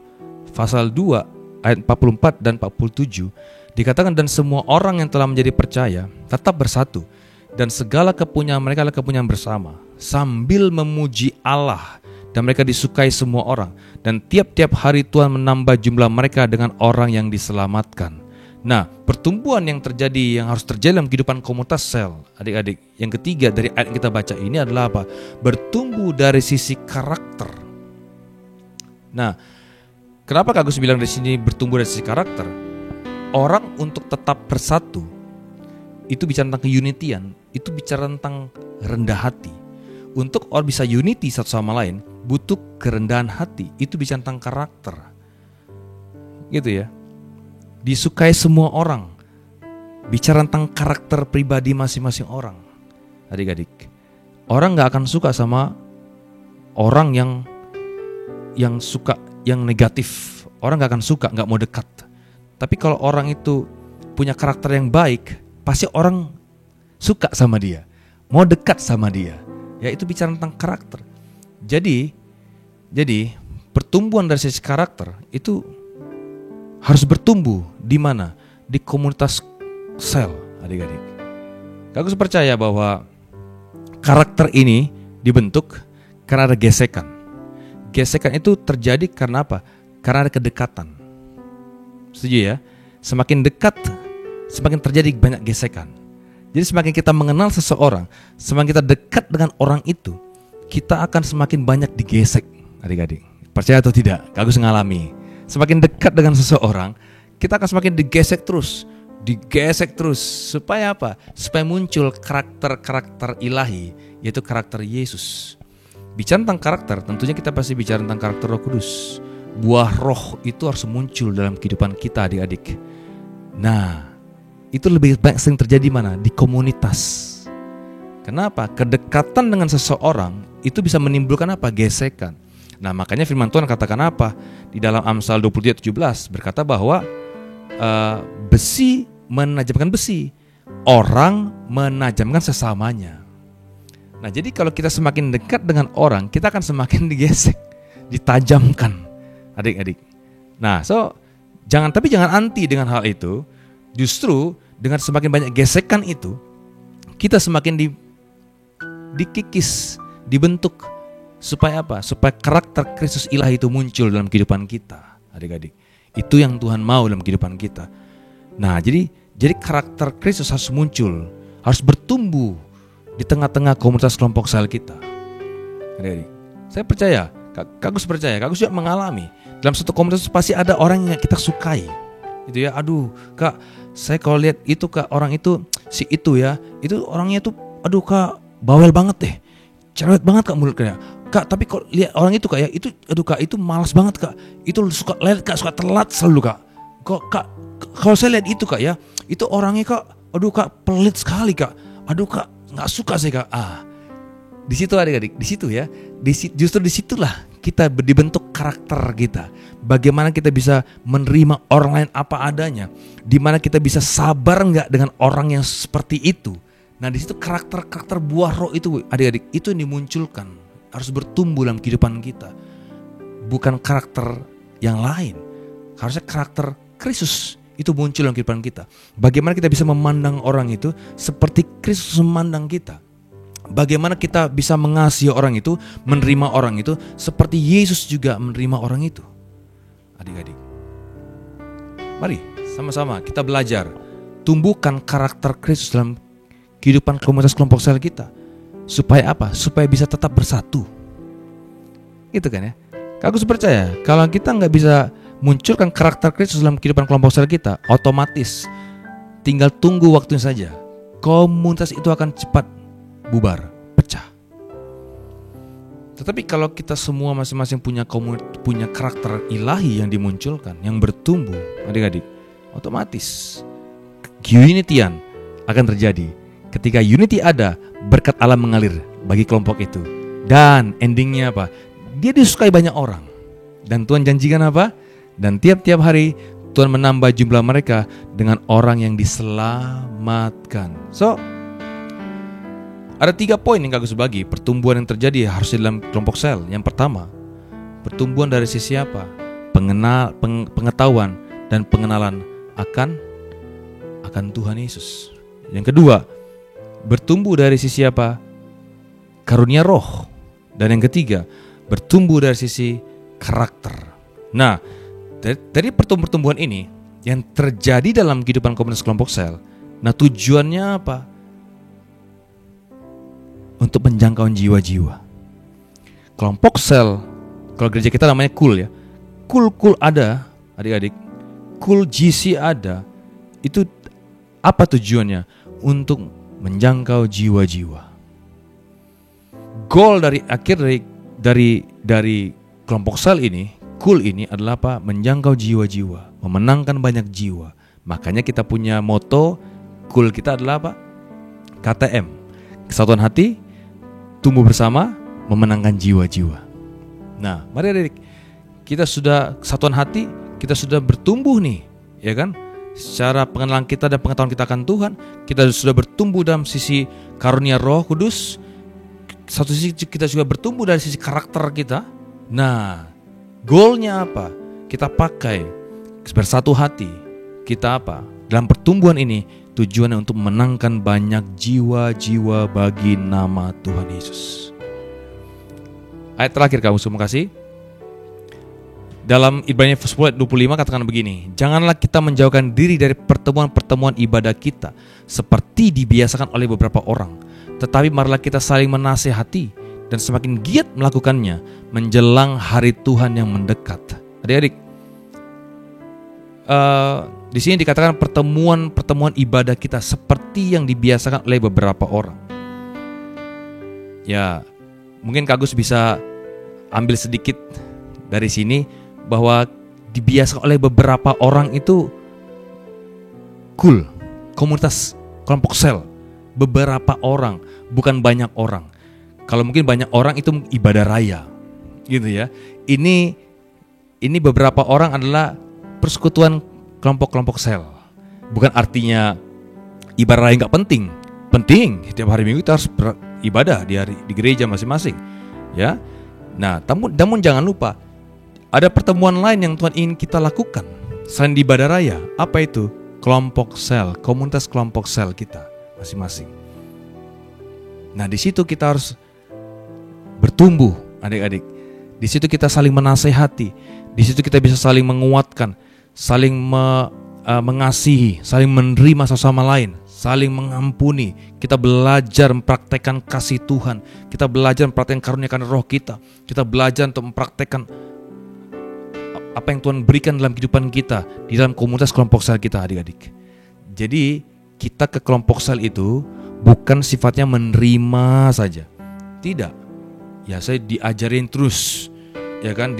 pasal 2 ayat 44 dan 47 dikatakan, dan semua orang yang telah menjadi percaya tetap bersatu, dan segala kepunyaan mereka adalah kepunyaan bersama, sambil memuji Allah, dan mereka disukai semua orang, dan tiap-tiap hari Tuhan menambah jumlah mereka dengan orang yang diselamatkan. Nah, pertumbuhan yang terjadi, yang harus terjadi dalam kehidupan komunitas sel, adik-adik, yang ketiga dari ayat yang kita baca ini adalah apa? Bertumbuh dari sisi karakter. Nah, kenapa Kak Agus bilang di sini bertumbuh dari sisi karakter? Orang untuk tetap bersatu itu bicara tentang keunitian, itu bicara tentang rendah hati. Untuk orang bisa unity satu sama lain, butuh kerendahan hati. Itu bicara tentang karakter. Gitu ya. Disukai semua orang. Bicara tentang karakter pribadi masing-masing orang. Adik-adik, orang gak akan suka sama orang yang suka yang negatif. Orang gak akan suka, gak mau dekat. Tapi kalau orang itu punya karakter yang baik, pasti orang suka sama dia, mau dekat sama dia. Ya, itu bicara tentang karakter. Jadi pertumbuhan dari sisi karakter itu harus bertumbuh di mana? Di komunitas sel, adik-adik. Aku percaya bahwa karakter ini dibentuk karena ada gesekan. Gesekan itu terjadi karena apa? Karena ada kedekatan. Setuju ya? Semakin dekat, semakin terjadi banyak gesekan. Jadi semakin kita mengenal seseorang, semakin kita dekat dengan orang itu, kita akan semakin banyak digesek, adik-adik. Percaya atau tidak? Aku ngalami. Semakin dekat dengan seseorang, kita akan semakin digesek terus. Supaya apa? Supaya muncul karakter-karakter ilahi, yaitu karakter Yesus. Bicara tentang karakter, tentunya kita pasti bicara tentang karakter Roh Kudus. Buah roh itu harus muncul dalam kehidupan kita, adik-adik. Nah, itu lebih banyak sering terjadi mana? Di komunitas. Kenapa? Kedekatan dengan seseorang itu bisa menimbulkan apa? Gesekan. Nah, makanya firman Tuhan katakan apa? Di dalam Amsal 23:17 berkata bahwa besi menajamkan besi, orang menajamkan sesamanya. Nah, jadi kalau kita semakin dekat dengan orang, kita akan semakin digesek, ditajamkan. Adik-adik. Nah, jangan anti dengan hal itu. Justru dengan semakin banyak gesekan itu, kita semakin dikikis, dibentuk. Supaya apa? Supaya karakter Kristus ilahi itu muncul dalam kehidupan kita, adik-adik. Itu yang Tuhan mau dalam kehidupan kita. Nah, jadi karakter Kristus harus muncul, harus bertumbuh di tengah-tengah komunitas kelompok sel kita. Adik-adik, saya percaya, Kak Gus percaya, Kak Gus juga mengalami. Dalam satu komunitas pasti ada orang yang kita sukai. Itu ya, aduh Kak, saya kalau lihat itu Kak, orang itu, si itu ya, itu orangnya tuh, aduh Kak, bawel banget deh. Cerewet banget Kak mulutnya. Kak, tapi kalau lihat orang itu Kak ya, itu aduh Kak, itu malas banget Kak. Itu suka lelet Kak, suka telat selalu Kak. Kok Kak, kalau saya lihat itu Kak ya, itu orangnya Kak, aduh Kak, pelit sekali Kak. Aduh Kak, enggak suka saya Kak. Di situ adik-adik, di situ ya. Justru disitulah kita dibentuk karakter kita. Bagaimana kita bisa menerima orang lain apa adanya. Di mana kita bisa sabar enggak dengan orang yang seperti itu. Nah, di situ karakter buah roh itu, adik-adik, itu yang dimunculkan. Harus bertumbuh dalam kehidupan kita. Bukan karakter yang lain. Harusnya karakter Kristus itu muncul dalam kehidupan kita. Bagaimana kita bisa memandang orang itu seperti Kristus memandang kita. Bagaimana kita bisa mengasihi orang itu, menerima orang itu seperti Yesus juga menerima orang itu. Adik-adik, mari sama-sama kita belajar tumbuhkan karakter Kristus dalam kehidupan komunitas kelompok sel kita. Supaya apa? Supaya bisa tetap bersatu. Gitu kan ya. Aku percaya kalau kita gak bisa munculkan karakter Kristus dalam kehidupan kelompok sel kita, otomatis tinggal tunggu waktunya saja. Komunitas itu akan cepat bubar, pecah. Tetapi kalau kita semua masing-masing punya karakter ilahi yang dimunculkan, yang bertumbuh, adik-adik, otomatis unity-an akan terjadi. Ketika unity ada, berkat Allah mengalir bagi kelompok itu. Dan endingnya apa? Dia disukai banyak orang. Dan Tuhan janjikan apa? Dan tiap-tiap hari Tuhan menambah jumlah mereka dengan orang yang diselamatkan. So, ada 3 poin yang Kak Agus bagi pertumbuhan yang terjadi harus dalam kelompok sel. Yang pertama, pertumbuhan dari sisi apa? Pengetahuan dan pengenalan akan Tuhan Yesus. Yang kedua, bertumbuh dari sisi apa? Karunia roh. Dan yang ketiga, bertumbuh dari sisi karakter. Nah, dari pertumbuhan ini yang terjadi dalam kehidupan komunitas kelompok sel, nah tujuannya apa? Untuk menjangkau jiwa-jiwa. Kelompok sel, kalau gereja kita namanya cool ya. Cool ada, adik-adik. Cool GC ada. Itu apa tujuannya? Untuk menjangkau jiwa-jiwa. Goal dari kelompok sel ini, cool ini adalah apa? Menjangkau jiwa-jiwa, memenangkan banyak jiwa. Makanya kita punya moto cool kita adalah apa? KTM, kesatuan hati, tumbuh bersama, memenangkan jiwa-jiwa. Nah, mari adik, kita sudah kesatuan hati, kita sudah bertumbuh nih, ya kan? Secara pengenalan kita dan pengetahuan kita akan Tuhan, kita sudah bertumbuh dalam sisi karunia Roh Kudus. Satu sisi kita juga bertumbuh dari sisi karakter kita. Nah, goalnya apa? Kita pakai bersatu hati. Kita apa? Dalam pertumbuhan ini tujuannya untuk menangkan banyak jiwa-jiwa bagi nama Tuhan Yesus. Ayat terakhir kamu semua kasih. Dalam Ibrani 10:25 katakan begini, janganlah kita menjauhkan diri dari pertemuan-pertemuan ibadah kita seperti dibiasakan oleh beberapa orang, tetapi marilah kita saling menasihati dan semakin giat melakukannya menjelang hari Tuhan yang mendekat. Adik-adik, di sini dikatakan pertemuan ibadah kita seperti yang dibiasakan oleh beberapa orang. Ya, mungkin Kak Agus bisa ambil sedikit dari sini bahwa dibiasakan oleh beberapa orang itu cool, komunitas kelompok sel, beberapa orang, bukan banyak orang. Kalau mungkin banyak orang itu ibadah raya, gitu ya. Ini beberapa orang adalah persekutuan kelompok-kelompok sel. Bukan artinya ibadah raya nggak penting. Penting, setiap hari Minggu kita harus beribadah di gereja masing-masing, ya. Nah, namun jangan lupa ada pertemuan lain yang Tuhan ingin kita lakukan selain di ibadah raya. Apa itu? Kelompok sel, komunitas kelompok sel kita masing-masing. Nah, di situ kita harus bertumbuh, adik-adik. Di situ kita saling menasehati. Di situ kita bisa saling menguatkan, saling mengasihi, saling menerima satu sama lain, saling mengampuni. Kita belajar mempraktekkan kasih Tuhan. Kita belajar mempraktekkan karunia roh kita. Kita belajar untuk mempraktekkan apa yang Tuhan berikan dalam kehidupan kita di dalam komunitas kelompok sel kita, adik-adik. Jadi kita ke kelompok sel itu bukan sifatnya menerima saja. Tidak. Ya, saya diajarin terus, ya kan,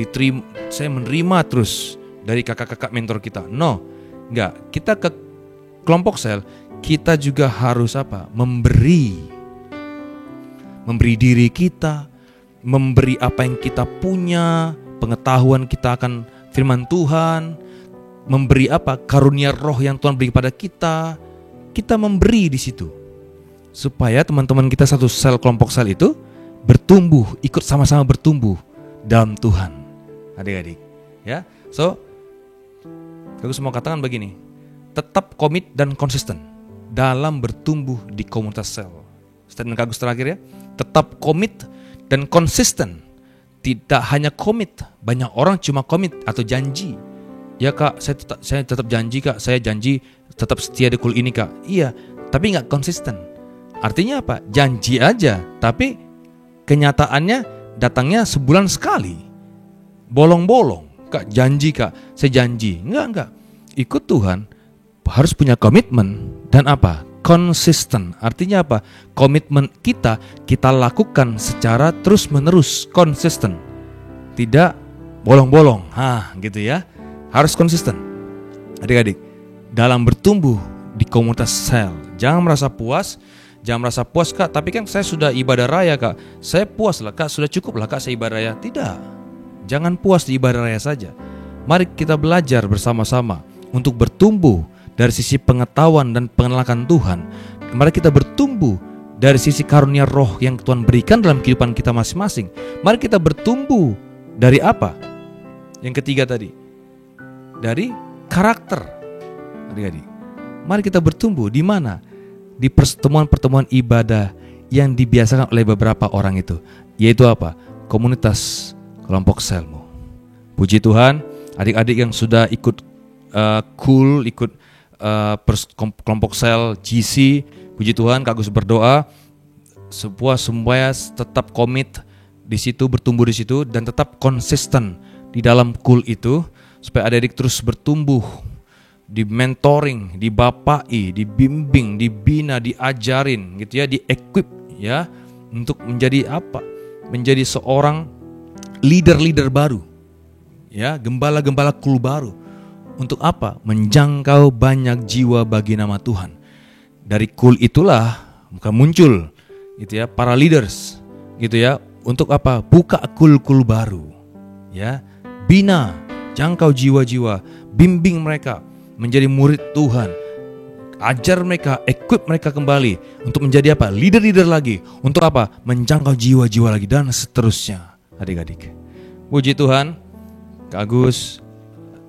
saya menerima terus dari kakak-kakak mentor kita. No, enggak. Kita ke kelompok sel, kita juga harus apa? Memberi diri kita, memberi apa yang kita punya, pengetahuan kita akan firman Tuhan, memberi apa? Karunia roh yang Tuhan beri kepada kita. Kita memberi di situ. Supaya teman-teman kita satu sel kelompok sel itu bertumbuh, ikut sama-sama bertumbuh dalam Tuhan. Adik-adik, ya. So, aku mau katakan begini, tetap komit dan konsisten dalam bertumbuh di komunitas sel. Statement Kak Agus terakhir ya, tetap komit dan konsisten. Tidak hanya komit, banyak orang cuma komit atau janji. Ya Kak, saya tetap janji Kak, saya janji tetap setia di kul ini Kak. Iya, tapi nggak konsisten. Artinya apa? Janji aja, tapi kenyataannya datangnya sebulan sekali. Bolong-bolong. Kak, janji Kak, saya janji. Enggak. Ikut Tuhan harus punya komitmen dan apa? konsisten. Artinya apa? Komitmen kita lakukan secara terus-menerus, konsisten. Tidak bolong-bolong. Gitu ya. Harus konsisten. Adik-adik, dalam bertumbuh di komunitas sel, jangan merasa puas. Jangan merasa puas, Kak, tapi kan saya sudah ibadah raya, Kak. Saya puas lah, Kak, sudah cukup lah, Kak, saya ibadah raya. Tidak. Jangan puas di ibadah raya saja. Mari kita belajar bersama-sama untuk bertumbuh dari sisi pengetahuan dan pengenalan Tuhan. Mari kita bertumbuh dari sisi karunia roh yang Tuhan berikan dalam kehidupan kita masing-masing. Mari kita bertumbuh dari apa? Yang ketiga tadi, dari karakter. Adik-adik, mari kita bertumbuh di mana? Di pertemuan-pertemuan ibadah yang dibiasakan oleh beberapa orang itu, yaitu apa? Komunitas kelompok selmu. Puji Tuhan, adik-adik yang sudah ikut ikut kelompok sel GC, puji Tuhan, Kak Gus berdoa semuanya tetap komit di situ, bertumbuh di situ, dan tetap konsisten di dalam itu, supaya adik-adik terus bertumbuh, di mentoring, dibapai, dibimbing, dibina, diajarin gitu ya, di-equip ya, untuk menjadi apa? Menjadi seorang leader-leader baru. Ya, gembala-gembala kul baru. Untuk apa? Menjangkau banyak jiwa bagi nama Tuhan. Dari kul itulah muncul gitu ya, para leaders gitu ya. Untuk apa? Buka kul-kul baru. Ya, bina, jangkau jiwa-jiwa, bimbing mereka menjadi murid Tuhan. Ajar mereka, equip mereka kembali untuk menjadi apa? Leader-leader lagi. Untuk apa? Menjangkau jiwa-jiwa lagi dan seterusnya. Adik-adik, puji Tuhan, Kak Agus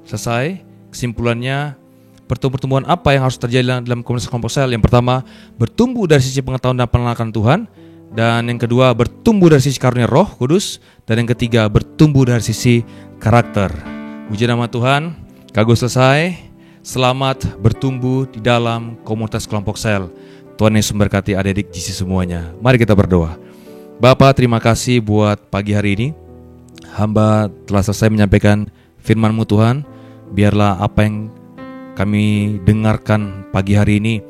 selesai. Kesimpulannya, pertemuan apa yang harus terjadi dalam komunitas kelompok sel? Yang pertama, bertumbuh dari sisi pengetahuan dan pengenalan Tuhan. Dan yang kedua, bertumbuh dari sisi karunia Roh Kudus. Dan yang ketiga, bertumbuh dari sisi karakter. Puji nama Tuhan, Kak Agus selesai. Selamat bertumbuh di dalam komunitas kelompok sel. Tuhan Yesus memberkati adik-adik GC semuanya. Mari kita berdoa. Bapa, terima kasih buat pagi hari ini. Hamba telah selesai menyampaikan firman-Mu Tuhan. Biarlah apa yang kami dengarkan pagi hari ini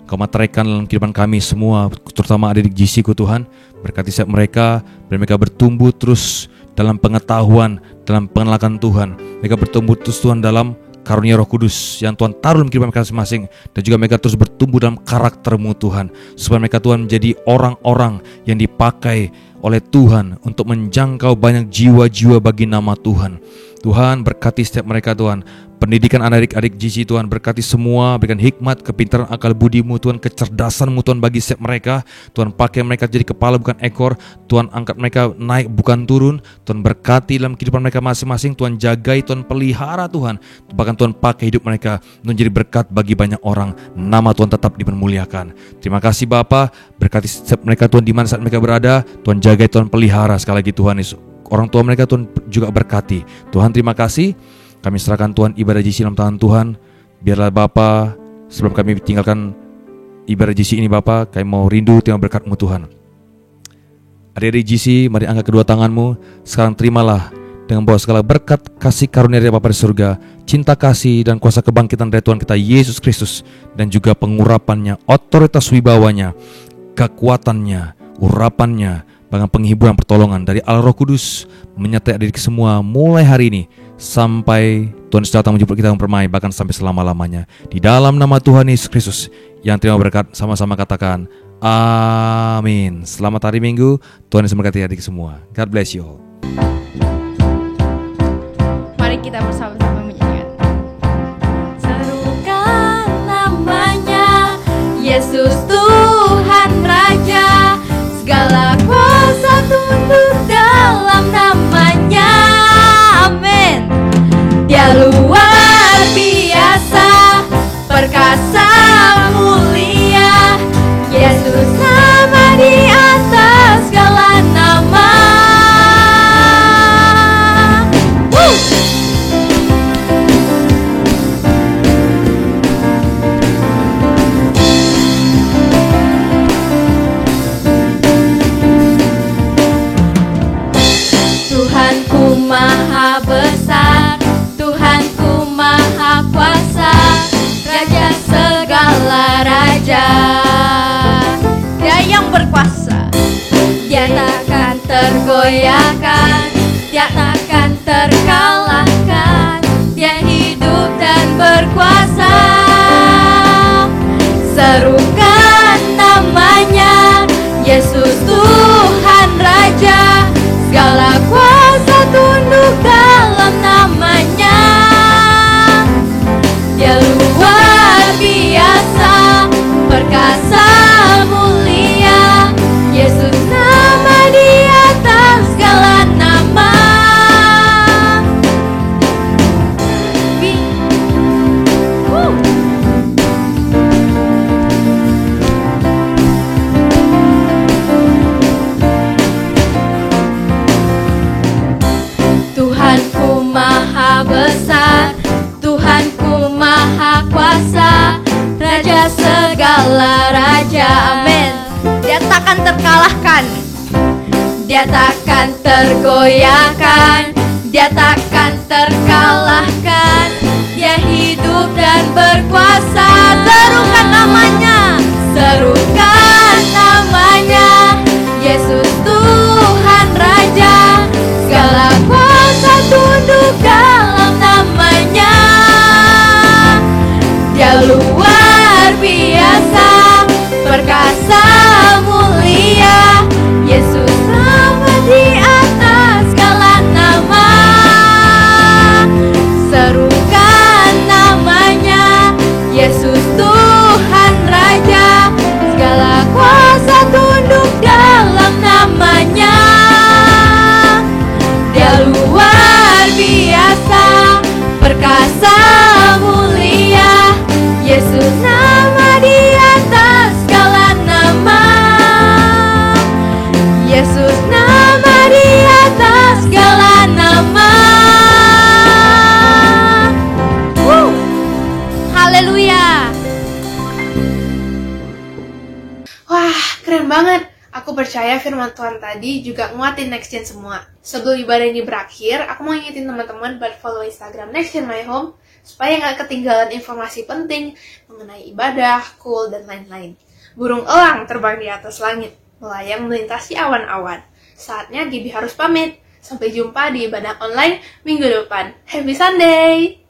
Kau materaikan dalam kehidupan kami semua, terutama adik-adik GC-Ku Tuhan. Berkati setiap mereka, biar mereka bertumbuh terus dalam pengetahuan, dalam pengenalan Tuhan. Mereka bertumbuh terus Tuhan dalam karunia Roh Kudus yang Tuhan taruh dalam kehidupan mereka masing-masing. Dan juga mereka terus bertumbuh dalam karakter-Mu Tuhan, supaya mereka Tuhan menjadi orang-orang yang dipakai oleh Tuhan untuk menjangkau banyak jiwa-jiwa bagi nama Tuhan. Tuhan berkati setiap mereka Tuhan. Pendidikan adik-adik GC Tuhan, berkati semua, berikan hikmat, kepintaran, akal budi-Mu Tuhan, kecerdasan-Mu Tuhan bagi setiap mereka. Tuhan pakai mereka jadi kepala bukan ekor. Tuhan angkat mereka naik bukan turun. Tuhan berkati dalam kehidupan mereka masing-masing. Tuhan jagai, Tuhan pelihara Tuhan. Bahkan Tuhan pakai hidup mereka menjadi berkat bagi banyak orang. Nama Tuhan tetap dipermuliakan. Terima kasih Bapa, berkati setiap mereka Tuhan di mana saat mereka berada. Tuhan jagai, Tuhan pelihara sekali lagi Tuhan Yesus. Orang tua mereka Tuhan juga berkati. Tuhan terima kasih. Kami serahkan Tuhan ibadah GC dalam tangan Tuhan. Biarlah Bapa, sebelum kami tinggalkan ibadah GC ini Bapa, kami mau rindu terima berkat-Mu Tuhan. Adik-adik GC, mari angkat kedua tanganmu. Sekarang terimalah dengan bahwa segala berkat kasih karunia dari Bapa di surga, cinta kasih dan kuasa kebangkitan dari Tuhan kita Yesus Kristus, dan juga pengurapannya, otoritas wibawanya, kekuatannya, urapannya, bahkan penghiburan pertolongan dari Allah Roh Kudus menyertai adik semua mulai hari ini sampai Tuhan Yesus datang menjemput kita mempermai, bahkan sampai selama-lamanya. Di dalam nama Tuhan Yesus Kristus yang terima berkat, sama-sama katakan amin. Selamat hari Minggu, Tuhan Yesus memberkati adik semua. God bless you all. Mari kita bersama-sama menyanyikan. Serukan namanya, Yesus Tuhan Raja. Segala kuasa tunduk dalam namanya. Amin. Dia luar biasa, perkasa, mulia. Yesus nama di atas segala nama. tergoyahkan, Dia takkan terkalahkan, Dia hidup dan berkuasa. Serukan namanya, Yesus Tuhan Raja, segala kuasa tunduk dalam namanya. Dia luar biasa, perkasa mulia, Yesus nama di atas segala nama. Tuhanku maha besar, Tuhanku maha kuasa, Raja segala raja, amin. Dia takkan terkalahkan, Dia takkan tergoyahkan, Dia takkan terkalahkan, Dia hidup dan berkuasa. Serukan namanya, serukan namanya, Yesus Tuhan Raja, segala kuasa tunduk dalam namanya. Dia luar biasa, perkasa mulia, Yesus nama di atas segala nama. Serukan namanya, Yesus Tuhan Raja, segala kuasa tunduk dalam namanya. Dia luar biasa, perkasa mulia, Yesus nama di atas segala nama. Yesus nama di atas segala nama. Haleluya. Wah, keren banget. Aku percaya firman Tuhan tadi juga nguatin Next Gen semua. Sebelum ibadah ini berakhir, aku mau ingetin teman-teman buat follow Instagram Next Gen My Home supaya nggak ketinggalan informasi penting mengenai ibadah, cool, dan lain-lain. Burung elang terbang di atas langit, melayang melintasi awan-awan. Saatnya Gibi harus pamit. Sampai jumpa di ibadah online minggu depan. Happy Sunday!